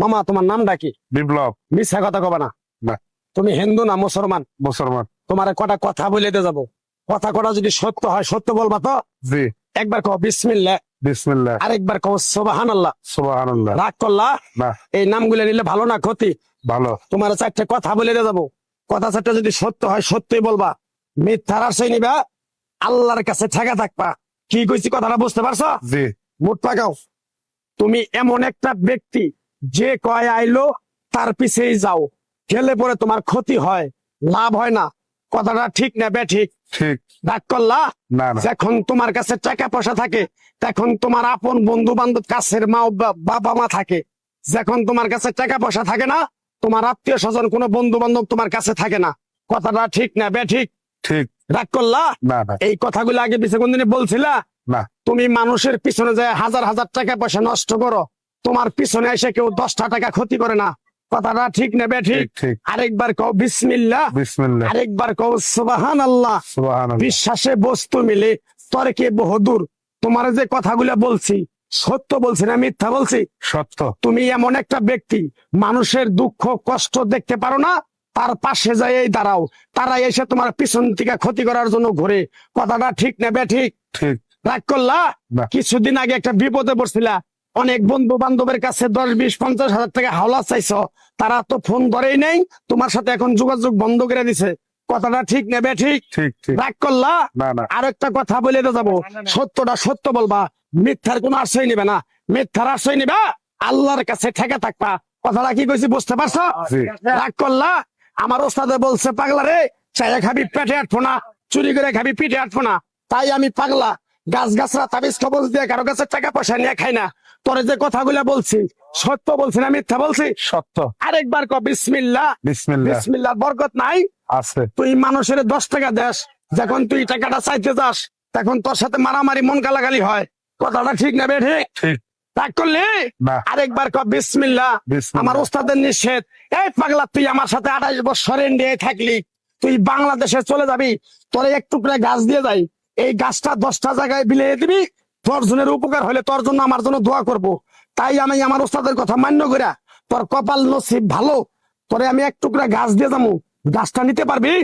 মামা তোমার নামটা কি? বিপ্লব। মিথ্যা কথা কবা না। না। তুমি হিন্দু না মুসলমান? মুসলমান। তোমার কটা কথা বলে দিয়ে যাবো, কথা কটা যদি সত্য হয় সত্য বলবা তো? জি। একবার কও বিসমিল্লাহ, বিসমিল্লাহ, আরেকবার কও সুবহানাল্লাহ। সুবহানাল্লাহ। রাগ করলা? না, এই নামগুলো নিলে ভালো না ক্ষতি? ভালো। তোমার চারটে কথা বলে দিয়ে যাবো, কথা চারটা যদি সত্য হয় সত্যই বলবা, মিথ্যার আশ্রয় নিবা, আল্লাহর কাছে ঠেকা থাকবা। কি কইছি কথাটা বুঝতে পারছো? জি। মুখ পাকাও। তুমি এমন একটা ব্যক্তি যে কয় আইলো তার পিছেই যাও, গেলে পরে তোমার ক্ষতি হয়, লাভ হয় না। কথাটা ঠিক না বেঠিক? ঠিক। রাগ করলা? না না। যখন তোমার কাছে টাকা পয়সা থাকে তখন তোমার আপন বন্ধু বান্ধব, কাছের মা বাবা মা থাকে। যখন তোমার কাছে টাকা পয়সা থাকে না, তোমার আত্মীয় স্বজন কোনো বন্ধু বান্ধব তোমার কাছে থাকে না। কথাটা ঠিক না বেঠিক? ঠিক। রাগ করলা? না না। এই কথাগুলো আগে পিছে কোনদিন বলছিলা? না। তুমি মানুষের পিছনে যায় হাজার হাজার টাকা পয়সা নষ্ট করো, তোমার পিছনে এসে কেউ 10টা টাকা ক্ষতি করে না। কথাটা ঠিক নেবে ঠিক? ঠিক ঠিক। আরেকবার কও বিসমিল্লাহ, বিসমিল্লাহ, আরেকবার কও সুবহানাল্লাহ। সুবহানাল্লাহ। বিশ্বাসে বস্তু মিলে তর্কে বহুদূর। তোমার যে কথাগুলো বলছি সত্য বলছি না মিথ্যা বলছি? সত্য। তুমি এমন একটা ব্যক্তি, মানুষের দুঃখ কষ্ট দেখতে পারো না, তার পাশে যাই দাঁড়াও, তারা এসে তোমার পিছন থেকে ক্ষতি করার জন্য ঘুরে। কথাটা ঠিক নেবে ঠিক? ঠিক। রাগ করলা? না। কিছুদিন আগে একটা বিপদে পড়ছিলা, অনেক বন্ধু বান্ধবের কাছে 10, 20, 50 হাজার টাকা হাওলা চাইছো, তারা তো ফোন ধরেই নেই, তোমার সাথে এখন যোগাযোগ বন্ধ করে দিছে। কথাটা ঠিক নেবে ঠিক? ঠিক ঠিক। রাগ করলা? না না। আরেকটা কথা বলে দিয়ে যাবো, সত্যটা সত্য বলবা, মিথ্যার কোনো আশ্রয় নিবে না। মিথ্যার আশ্রয় নিবা, আল্লাহর কাছে ঠেকে থাকবা। কথাটা কি কইছি বুঝতে পারছো? জি। রাগ করলা? আমার ওস্তাদে বলছে পাগলা রে, চাইয়া খাবি পেটে আটবো না, চুরি করে খাবি পিঠে আটবো না। তাই আমি পাগলা, গাছ গাছরা তাবিজ কবজ দিয়ে কারো কাছে টাকা পয়সা নিয়ে খাই না। তোরে যে কথাগুলো বলছি সত্য বলছি না মিথ্যা বলছি? সত্য। আরেকবার কও বিসমিল্লাহ। বিসমিল্লাহ। বিসমিল্লাহর বরকত নাই? আছে। তুই মানুষের 10 টাকা দেস, যখন তুই টাকাটা চাইতে যাস তখন তোর সাথে মারামারি মন গালাগালি হয়। কথাটা ঠিক না বে ঠিক? ঠিক। রাগ করলি? না। আরেকবার কও বিসমিল্লাহ। বিসমিল্লাহ। আমার ওস্তাদের নিষেধ। এই পাগলা, তুই আমার সাথে 28 বছর ইন্ডিয়ায় থাকলি, তুই বাংলাদেশে চলে যাবি, তোরে এক টুকরা গাছ দিয়ে যাই, এই গাছটা 10টা জায়গায় বিলিয়ে দিবি, তোর জনের উপকার হলে তোর জন্য আমার জন্য দোয়া করব। তাই আমি আমার ওস্তাদের কথা মান্য কইরা, তোর কপাল নসিব ভালো, তোরে আমি এক টুকরা গাছ দিয়ে যাবো, গাছটা নিতে পারবি?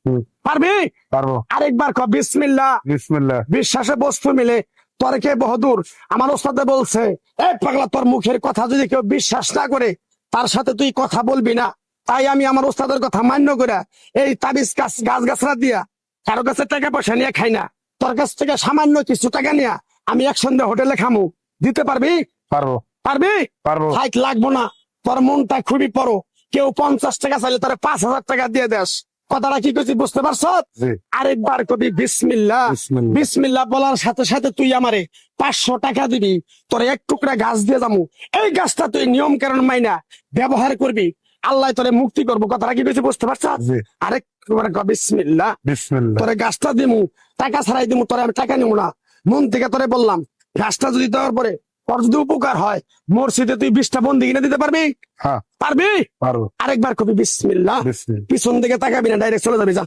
হুম। পারবি? পারবো। আরেকবার কও বিসমিল্লাহ। বিসমিল্লাহ। বিশ্বাসে বস্তু মিলে তর্কে বহুদূর। আমার ওস্তাদে বলছে, এই পাগলা, তোর মুখের কথা যদি কেউ বিশ্বাস না করে তার সাথে তুই কথা বলবি না। তাই আমি আমার ওস্তাদের কথা মান্য করে এই তাবিজ গাছ গাছরা দিয়া কারো কাছে টাকা পয়সা নিয়ে খাই না, তোর কাছ থেকে সামান্য কিছু টাকা নিয়ে আমি একসঙ্গে হোটেলে খামু। দিতে পারবি? পারবো। পারবি? পারবো। হাইট লাগবো না, তোর মনটা খুবই বড়। কেউ 50 টাকা চাইলে তোর 5,000 টাকা দিয়ে দেস। কথাটা কি করছি বুঝতে পারছ? জি। আরেকবার কবি বিসমিল্লাহ। বিসমিল্লাহ। বিসমিল্লাহ বলার সাথে সাথে তুই আমারে 500 টাকা দিবি, তোর এক টুকরা গাছ দিয়ে যাবো। এই গাছটা তুই নিয়ম কারণ মাইনা ব্যবহার করবি, আল্লাহ তোরে মুক্তি করবো। কথাটা কি কইছি বুঝতে পারছ? জি। আরেকবার কও বিসমিল্লাহ। বিসমিল্লাহ। তোরে গাছটা দিমু, টাকা ছাড়াই দিমু, তোরে আমি টাকা নিবো না, মন থেকে তোরে বললাম। গাছটা যদি দেওয়ার পরে তোর যদি উপকার হয়, মসজিদে তুই 20টা বন্দি কিনে দিতে পারবি? হ্যাঁ পারবি? পারবো। আরেকবার কবি বিসমিল্লাহ। বিসমিল্লাহ। পিছন দিকে তাকাবি না, ডাইরেক্ট চলে যাবি, যা।